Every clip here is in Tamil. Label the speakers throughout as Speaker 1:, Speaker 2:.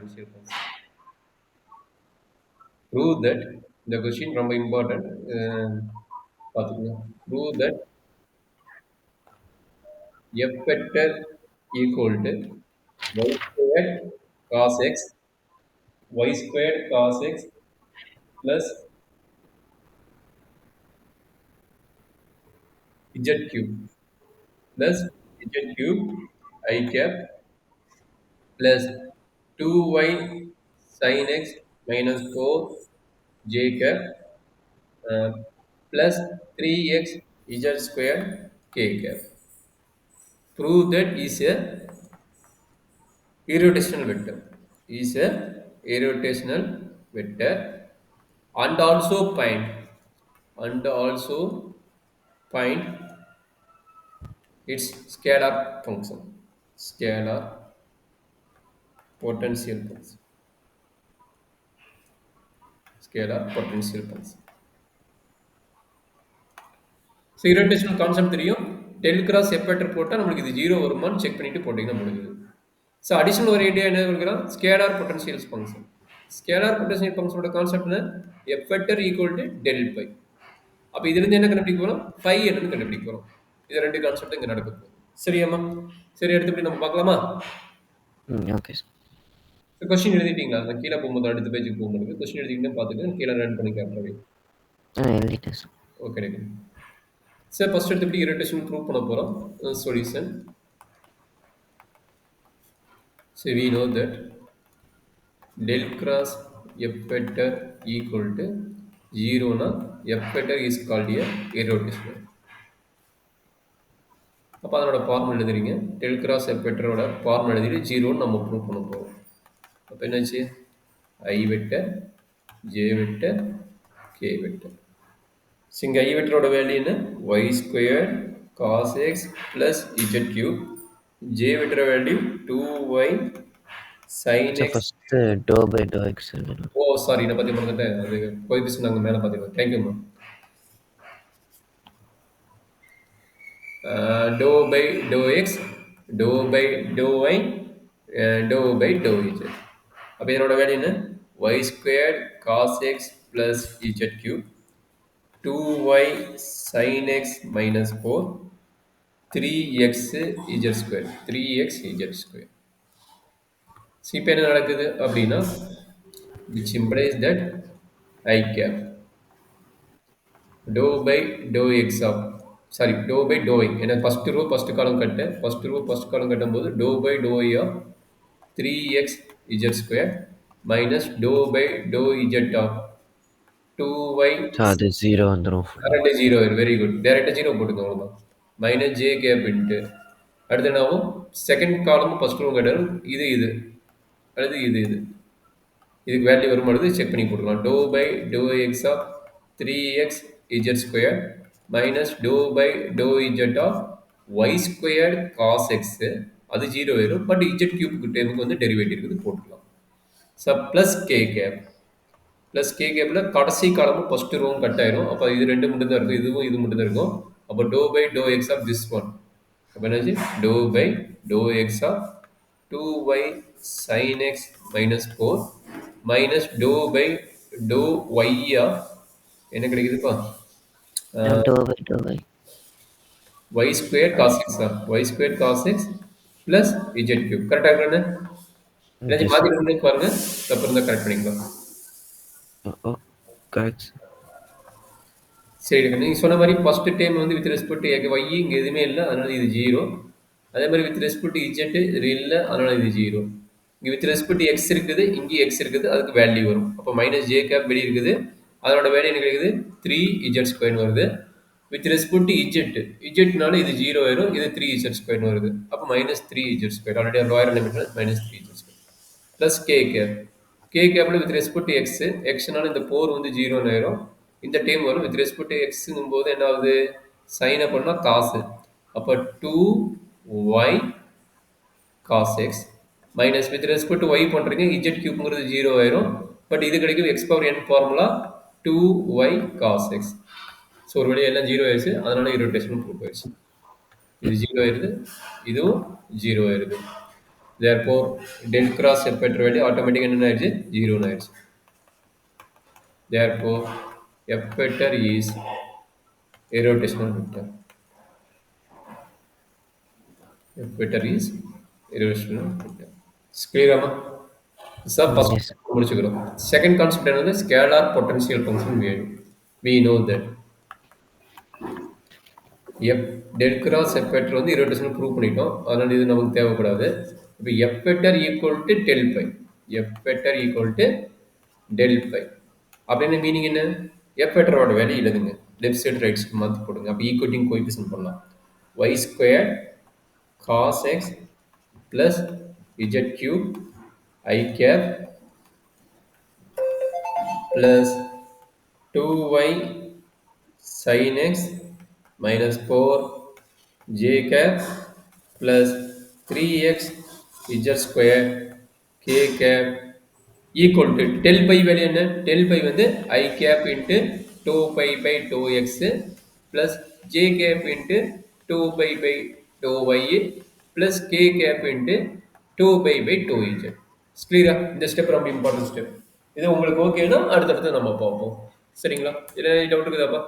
Speaker 1: potential function. Prove that the question ரொம்ப important. பார்த்துக்கோங்க. Prove that f vector equal to y squared cos x plus z cube plus z cube I cap plus 2y sin x minus 4 j cap plus 3x z square k cap. Prove that is a irrotational vector. Is a irrotational vector and also find its scalar function. Scalar potential function. Scalar potential function. So irrotational concept தெரியும். டெல் கிராஸ் எஃப் வெக்டர் போட்டால் நம்மளுக்கு இது ஜீரோ வருமான்னு செக் பண்ணிட்டு போட்டிங்கன்னா முடிஞ்சது. ஸோ அடிஷனல் ஒரு ஐடியா என்ன இருக்கிறோம், scalar potentials function. Scalar potential ஃபங்க்ஷனோட கான்செப்ட்னா F vector equal to del phi. அப்போ இதுலேருந்து என்ன கண்டுபிடிக்க போகிறோம், பை என்னன்னு கண்டுபிடிக்க போகிறோம். இது ரெண்டு கான்செப்ட் இங்கே நடக்க போகுது. சரியாம்மா? சரி, அடுத்தபடி நம்ம பார்க்கலாமா?
Speaker 2: Okay sir.
Speaker 1: ஸோ கொஸ்டின் எழுதிட்டீங்களா? நான் கீழே போகும்போது அடுத்த பேஜுக்கு போகும்போது கொஸ்டின் எழுதிக்கிட்டே பார்த்துட்டு கீழே ரன் பண்ணி கேட்கறேன்.
Speaker 2: எழுதிட்டேன் சார்.
Speaker 1: ஓகே. சார் ஃபர்ஸ்ட் எடுத்துபடி irrotation ப்ரூவ் பண்ண போகிறோம். Solution. So we know that del cross f vector equal to 0 na f vector is called a irrotational. அப்போ அதனோட ஃபார்முலா எழுதுறீங்க. del cross f vectorோட ஃபார்முலா எழுதிட்டு 0 நம்ம ப்ரூவ் பண்ண போகிறோம். அப்போ என்னாச்சு, I vector j vector k vector. இங்கே I vectorோட வேல்யூ என்ன, y squared cos x plus z cube. j vector value 2y sin x.
Speaker 2: First doe by doe x எழுதணும்.
Speaker 1: ஓ சாரி, நான் பற்றி மறந்துட்டேன். அது கோஎஃபிஷியன்ட் நாங்கள் மேலே பார்த்துக்கலாம். தேங்க்யூம்மா. Doe by doe x, doe by doe y, doe by doe z. அப்போ இதனோட வேல்யூ என்ன, y square cos x plus z cube, 2y sin x minus 4, 3x z square, 3x z square. இப்போ என்ன நடக்குது அப்படின்னா, which implies that I cap dou by dou x of dou by dou y. ஏன்னா ஃபர்ஸ்ட் ரோ ஃபர்ஸ்ட் காலம் கட்டும்போது dou by dou y of 3x z square minus dou by dou z of 2y.
Speaker 2: அது 0 வந்துரும்.
Speaker 1: டைரக்டா 0 வரும். Very good. டைரக்டா 0 போட்டுக்கோங்க. அவ்வளவுதான். மைனஸ் j கேப் இன்ட்டு அடுத்து என்னாகும், செகண்ட் காலம் ஃபர்ஸ்ட் ரோ கட்டணும். இது அடுத்து இது இதுக்கு வேல்யூ வரும்பொழுது செக் பண்ணி போட்டுக்கலாம். Doe by doe x of 3x z square minus doe by doe z of y square cos x, அது 0 வரும். பட் z கியூப்க்கு டேமுக்கு வந்து டெரிவேட்டிவ் இருக்குது, போட்டுக்கலாம். ஸோ ப்ளஸ் கே கேப்பில் கடைசி காலமும் ஃபர்ஸ்ட் ரோவும் கட் ஆயிரும். அப்போ இது ரெண்டு மட்டும் தான் இருக்கும், இதுவும் இது மட்டும் தான் இருக்கும். அப்போ doe by doe x of this one, அப்போ என்னாச்சு, doe by doe x of 2y sin x minus 4 minus dou by dou y of என்ன கிடைக்குதுப்பா,
Speaker 2: do by do by
Speaker 1: y square cos x of y square cos x plus z cube. கரெக்டாக இருக்கா? எல்லாத்தையும் மாற்றி வந்து பாருங்க, தப்பு இருந்தால் கரெக்ட் பண்ணிக்கலாம்.
Speaker 2: கரெக்ட்.
Speaker 1: சரி, நீங்கள் சொன்ன மாதிரி ஃபர்ஸ்ட் டைம் வந்து வித் ரெஸ்பெக்ட் y இங்கே எதுவுமே இல்லை, அதனால இது 0. அதே மாதிரி வித் ரெஸ்பெக்ட் z இது இல்லை, அதனால இது 0. இங்கே வித் ரெஸ்பெக்ட் எக்ஸ் இருக்குது, இங்கே எக்ஸ் இருக்குது, அதுக்கு வேல்யூ வரும். அப்போ மைனஸ் ஜே கேப் வெளியே இருக்குது, அதனோட வேல்யூ என்ன கிடைக்குது, 3z ஸ்கொயர் வருது. வித் ரெஸ்பெக்ட் இஜெட்னால இது 0 வரும், இது 3z ஸ்கொயர் வருது. அப்போ minus 3z square, already lower லிமிட்ல minus 3z square plus K கேப்பில் வித் ரெஸ்பெக்ட் எக்ஸ்னால இந்த 4 வந்து 0 ஆயிரும். இந்த டைம் வரும் வித் ரெஸ்பெக்ட் எக்ஸுங்கும் போது என்ன ஆகுது, சைன் அப் பண்ணால் காசு. அப்போ 2y cos x minus with respect y பண்ணுறீங்க, இஜெட் கியூப்ங்கிறது 0 ஆயிரும். பட் இது கிடைக்கும் x power N formula 2y cos x. So ஒரு வழியாக எல்லாம் 0 ஆயிடுச்சு, அதனால irrotation ப்ரூஃப் ஆயிடுச்சு. இது 0 ஆயிடுது, இதுவும் 0 ஆயிடுது. therefore del cross f vector value ஆட்டோமேட்டிக்கா என்ன ஆயிடுச்சு 0 ஆயிடுச்சு. therefore f vector is irrotational vector. f vector is irrotational vector. clear-ஆமா? இதுதான் ஃபர்ஸ்ட்
Speaker 2: Yes, sir.
Speaker 1: முடிச்சுக்கிறோம். செகண்ட் கான்செப்ட் என்னது ஸ்கேலார் பொட்டன்ஷியல் ஃபங்க்ஷன் வேணும். we know that F del cross F vector வந்து irrotational ப்ரூவ் பண்ணிட்டோம். அதனால இது நமக்கு தேவைப்படாது. இப்போ F vector equal to del phi F vector equal to del phi அப்படின்னு மீனிங் என்ன? எஃப் வெக்டரோட வேல்யூ எழுதுங்க. லெஃப்ட் சைடு ரைட் சைடு மாற்றி போடுங்க. அப்போ ஈக்குவேட்டிங் கோஎஃபிஷியன்ட் பண்ணலாம். Y square cos x plus z cube I cap plus 2y sin x minus 4 j cap plus 3x z square k cap equal to del pi value என்ன? del pi வந்து I cap into 2 pi by 2x plus j cap into 2 pi by 2y plus k cap into 2 pi by 2z. கிளியரா? இந்த ஸ்டெப் ரொம்ப இம்பார்ட்டன்ட் ஸ்டெப். இது உங்களுக்கு ஓகேனா அடுத்தடுத்து நம்ம பார்ப்போம். சரிங்களா? இதுல டவுட் இருக்குதாப்பா?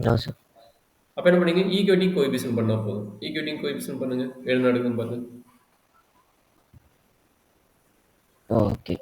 Speaker 2: No, sir.
Speaker 1: அப்ப என்ன பண்ணீங்க? ஈக்குவேட்டிங் கோஎஃபிஷியன்ட் பண்ணா போதும். ஈக்குவேட்டிங் கோஎஃபிஷியன்ட் பண்ணுங்க. என்ன நடக்குதுன்னு பாருங்க.
Speaker 2: Okay.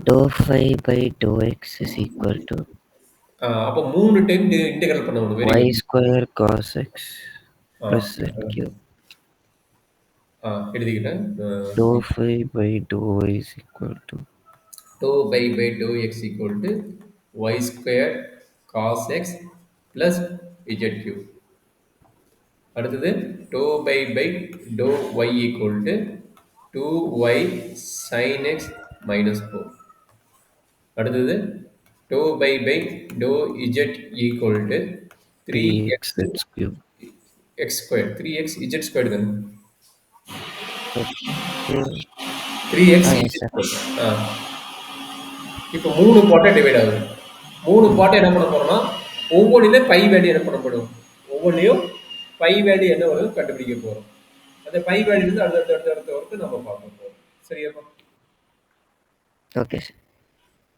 Speaker 2: Dou phi by dou x is equal to
Speaker 1: அப்போ 3 டைம் இன்டெகிரல் பண்ணணும். Very
Speaker 2: y
Speaker 1: good.
Speaker 2: square cos x plus z
Speaker 1: ஆ
Speaker 2: cube.
Speaker 1: எழுதிக்கிறேன்.
Speaker 2: Dou phi by dou y is equal to
Speaker 1: 2 by dou x equal to y square cos x plus z cube. அடுத்தது 2 by dou y equal to 2y sin x minus 4. அடுத்தது 2 by dou z equal to 3x
Speaker 2: 3x z cube.
Speaker 1: x squared. 3x z squared தானே?
Speaker 2: Okay.
Speaker 1: 3x
Speaker 2: Yes,
Speaker 1: z
Speaker 2: sir.
Speaker 1: squared. இப்போ 3 பார்ட்டா டிவைட் ஆகுது. 3 பார்ட்டை என்ன பண்ண போறோம்னா ஒவ்வொன்றிலும் பை வேல்யூ என்ன பண்ணப்படும்? ஒவ்வொன்றிலையும் பை வேல்யூ என்ன வரும் கண்டுபிடிக்க போறோம். அந்த பை வேல்யூ இருந்து அடுத்த வரைக்கும் நம்ம பார்க்க போறோம். சரியாப்பா?
Speaker 2: Okay, sir.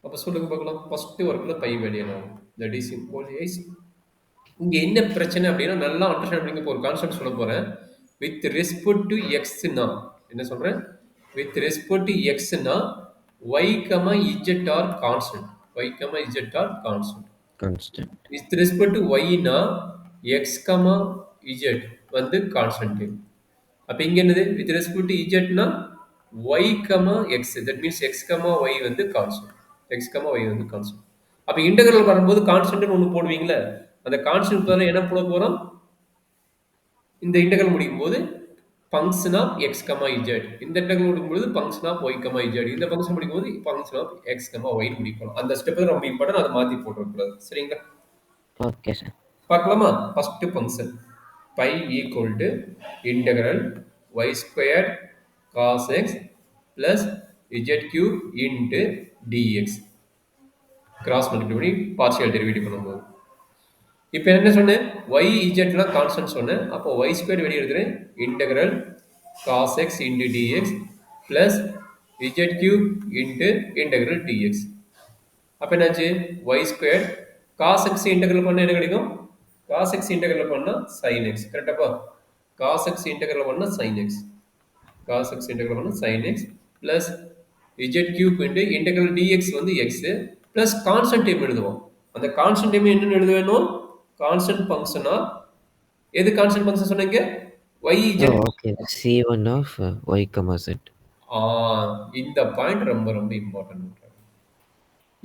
Speaker 1: அப்போ சொல்லுங்க பார்க்கலாம். ஃபர்ஸ்ட் ஒர்க்ல பை வேல்யூ என்ன வரும்? That is simple is. இங்க என்ன பிரச்சனை அப்படின்னா நல்லா அண்டர்ஸ்டாண்ட் பண்ணிக்க ஒரு கான்செப்ட் சொல்ல போறேன். வித் ரெஸ்பெக்ட் டு எக்ஸ்னா என்ன சொல்றேன்? வித் ரெஸ்பெக்ட் டு எக்ஸ்னா y, z are constant. y, z are constant.
Speaker 2: Constant.
Speaker 1: With respect to y னா x, z வந்து constant. அப்ப இங்க என்னது? with respect to z னா y, x. That means x, y வந்து constant. x, y வந்து constant. அப்ப இன்டெகிரல் வரும்போது கான்ஸ்டன்ட் ஒன்னு போடுவீங்களா? அந்த கான்ஸ்டன்ட் பதிலா என்ன போட போறோம்? இந்த இன்டெகிரல் முடிக்கும் போது ஃபங்க்ஷன் ஆஃப் x, z. இந்த இன்டெகிரல் முடிக்கும்போது ஃபங்க்ஷன் ஆஃப் y, z. இந்த ஃபங்க்ஷன் முடிக்கும்போது ஃபங்க்ஷன் ஆஃப் x, y முடிக்கணும். அந்த ஸ்டெப் தான் ரொம்ப இம்பார்ட்டன்ட். அதை மாத்தி போட்டுறக்கூடாது. சரிங்களா?
Speaker 2: Okay, sir.
Speaker 1: பார்க்கலாமா? First function phi equal to integral y square cos x plus z cube into dx. Cross multiply பண்ணி பார்ஷியல் டெரிவேட்டிவ் பண்ணும்போது இப்போ என்ன சொன்னேன்? y zலாம் கான்ஸ்டன்ட் சொன்னேன். அப்போ y ஸ்கொயர் வெளியே எடுக்கிறேன். Integral cos x into dx plus z cube into integral dx. அப்போ என்னாச்சு? y square cos x integral பண்ண என்ன கிடைக்கும்? cos x இன்டெகிரல் பண்ணா sin x. கரெக்டாப்பா? cos x integral பண்ணா sin x. cos x integral பண்ணா sin x plus z cube into integral dx வந்து x plus கான்ஸ்டன்ட் டைம் எழுதுவோம். அந்த கான்ஸ்டன்ட் டைம் என்னன்னு எழுத வேணும்? கான்ஸ்டன்ட் ஃபங்க்ஷனா எது கான்ஸ்டன்ட் ஃபங்க்ஷன் சொன்னீங்க? y z.
Speaker 2: Oh, okay. C1 of y, z.
Speaker 1: இந்த பாயிண்ட் ரொம்ப ரொம்ப இம்பார்ட்டன்ட்.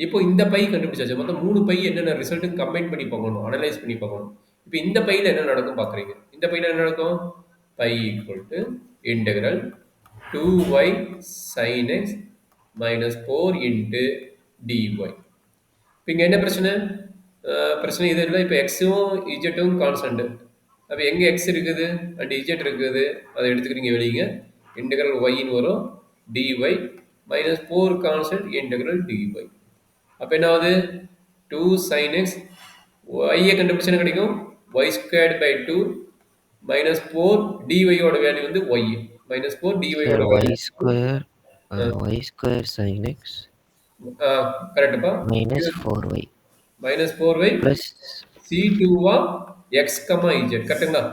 Speaker 1: இப்போ இந்த பை கண்டுபிடிச்சாச்சு. மொத்தம் 3 பை என்னென்ன ரிசல்ட் கம்பைன் பண்ணி பார்க்கணும், அனலைஸ் பண்ணி பார்க்கணும். இப்போ இந்த பையில என்ன நடக்கும் பார்க்குறீங்க? இந்த பையில என்ன நடக்கும்? Phi equal to integral 2y sin x minus 4 into dy. இப்போ இங்கே என்ன பிரச்சனை? பிரச்சனை இது இல்லை. இப்போ எக்ஸும் இஜெட்டும் கான்ஸ்டன்ட். அப்போ எங்கே எக்ஸ் இருக்குது அண்ட் இஜெட் இருக்குது அதை எடுத்துக்கிறீங்க வெளியே. இன்டெகிரல் ஒய்ன்னு வரும் dy minus 4 constant integral dy. அப்போ என்ன ஆகுது? 2 sin x y கண்டுபிடிச்சா கிடைக்கும் y ஸ்கொயர்ட் பை 2 மைனஸ் 4 டிஒய்யோட வேல்யூ வந்து ஒய். மைனஸ் 4 டிஒய்யோட
Speaker 2: sir
Speaker 1: value
Speaker 2: y square sin x
Speaker 1: கரெக்டுப்பா.
Speaker 2: minus 4y
Speaker 1: minus 4y
Speaker 2: plus
Speaker 1: C2 of x comma z கரெக்டுங்களா?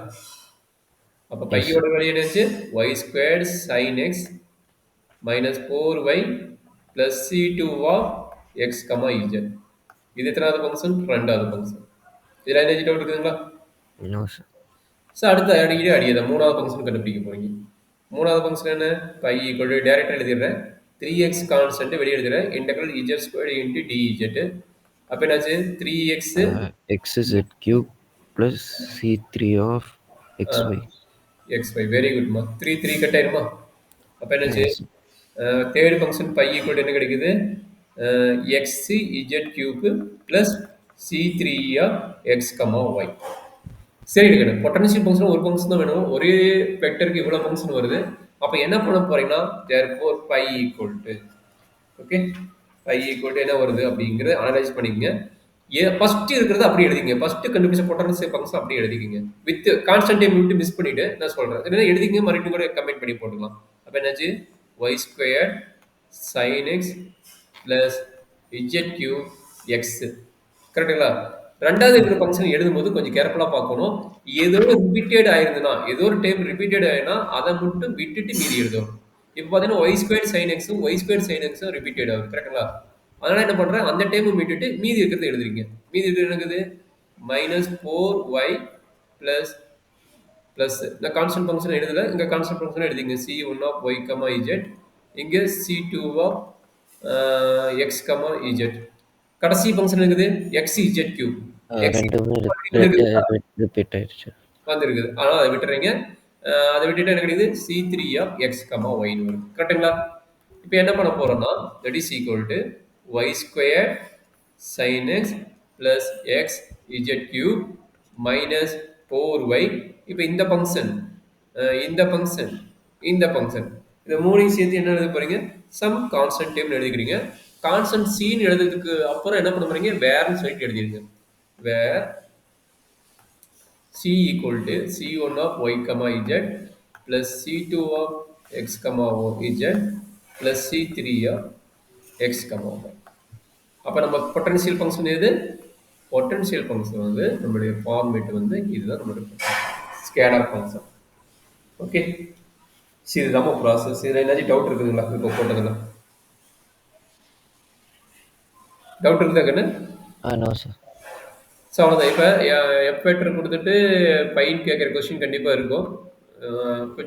Speaker 1: அப்போ
Speaker 2: yes sir.
Speaker 1: பையோட வேல்யூ என்னாச்சு? Y square sine x minus 4y plus C2 of x comma z. இது எத்தனாவது ஃபங்க்ஷன்? ரெண்டாவது ஃபங்க்ஷன். இதில் என்ன டவுட் இருக்குதுங்களா?
Speaker 2: No sir.
Speaker 1: ஸோ அடுத்த அடியதை மூணாவது ஃபங்க்ஷன் கண்டுபிடிக்க போறீங்க. மூணாவது ஃபங்க்ஷன் என்ன? பை ஈக்குவல் டு டேரக்டாக எழுதிடுறேன். 3x கான்ஸ்டன்ட் வெளியே எழுதுறேன். Integral z square into d z. அப்போ என்னாச்சு? 3x
Speaker 2: xz cube plus c3 of xy.
Speaker 1: xy very குட்மா. 3 3 கட் ஆயிருமா? அப்போ என்னாச்சு?
Speaker 2: Yes sir.
Speaker 1: Third function phi equal என்ன கிடைக்குது? X z cube plus C3 of x comma y. சரி இருக்கணும். பொட்டன்ஷியல் ஃபங்க்ஷன் ஒரு ஃபங்க்ஷன் தான் வேணும். ஒரே வெக்டருக்கு இவ்வளோ ஃபங்க்ஷன் வருது. அப்போ என்ன பண்ண போறீங்கன்னா therefore phi equal to okay phi equal to என்ன வருது அப்படிங்கிறத அனலைஸ் பண்ணிக்கங்க. ஃபர்ஸ்ட் இருக்கிறத அப்படி எழுதிங்க. ஃபர்ஸ்ட் கண்டுபிடிச்ச பொட்டன்ஷியல் ஃபங்க்ஷன் அப்படியே எழுதிக்கங்க. வித் கான்ஸ்டன்ட் டைம் விட்டு மிஸ் பண்ணிட்டு நான் சொல்றேன். இல்லைன்னா எழுதிங்க மறுபடியும் கூட கமெண்ட் பண்ணி போட்டுக்கலாம். அப்போ என்னாச்சு? Y square sine x plus z cube x கரெக்டுங்களா? ரெண்டாவது இருக்கிற ஃபங்க்ஷன் எழுதும்போது கொஞ்சம் கேர்ஃபுல்லாக பார்க்கணும். ஏதோ ரிப்பீட்டட் ஆயிருந்ததுன்னா ஏதோ ஒரு டைம் ரிப்பீட்டட் ஆயிருந்தா அதை மட்டும் விட்டுட்டு மீதி எழுதணும். இப்போ பார்த்தீங்கன்னா ஒய் ஸ்கொயர் சைன் எக்ஸும் ஒய் ஸ்கொயர் சைன் எக்ஸும் ரிப்பீட்டட் ஆகுது கரெக்டுங்களா? அதனால என்ன பண்ணுறேன்? அந்த டைமும் விட்டுட்டு மீதி இருக்கிறத எழுதுறீங்க. மீதி இருக்கிறது என்னது? மைனஸ் 4y பிளஸ் பிளஸ் இந்த கான்ஸ்டன்ட் ஃபங்க்ஷன் எழுதல. இங்கே கான்ஸ்டன்ட் ஃபங்க்ஷன் எழுதிங்க. C1 of Y comma z, இங்கே C2 of x comma z. கடைசி ஃபங்க்ஷன் இருக்குது எக்ஸ் இஜெட் கியூப். எக்ஸ்
Speaker 2: ரெண்டுமே ரிப்பீட் ஆயிடுச்சு.
Speaker 1: வந்துருக்குது. ஆனால் அதை விட்டுறீங்க. அதை விட்டுட்டு என்ன கிடைக்குது? C3 ஆஃப் எக்ஸ் கமா ஒய்னு வருது கரெக்டுங்களா? இப்போ என்ன பண்ண போறோம்னா that is equal to y square sine x plus x z cube minus 4y. இப்போ இந்த ஃபங்க்ஷன் இந்த ஃபங்க்ஷன் இந்த ஃபங்க்ஷன் இந்த மூணையும் சேர்த்து என்ன எழுத போறீங்க? சம் கான்ஸ்டன்ட் டைம் எழுதிக்கிறீங்க. கான்ஸ்டன்ட் சீன் எழுதுறதுக்கு அப்புறம் என்ன பண்ண போறீங்க? வேர்னு சொல்லிட்டு எழுதிருங்க. வேர் C equal to C1 of y comma z plus C2 of x comma z plus C3 of x comma y. அப்போ நம்ம பொட்டன்ஷியல் ஃபங்க்ஷன் எது? பொட்டன்ஷியல் ஃபங்க்ஷன் வந்து நம்மளுடைய ஃபார்மேட் வந்து இதுதான் நம்மளுடைய ஸ்கேலார் ஃபங்க்ஷன். ஓகே, சரி இதுதான் ப்ராசஸ். இதில் ஏதாச்சும் டவுட் இருக்குதுங்களா? இப்போ போட்டதில்ல டவுட் இருக்குதா கண்ணு?
Speaker 2: No sir.
Speaker 1: ஸோ அவ்வளோதான். இப்போ எஃப் வெக்டர் கொடுத்துட்டு பைன் கேட்குற கொஸ்டின் கண்டிப்பாக இருக்கும். கொஞ்சம்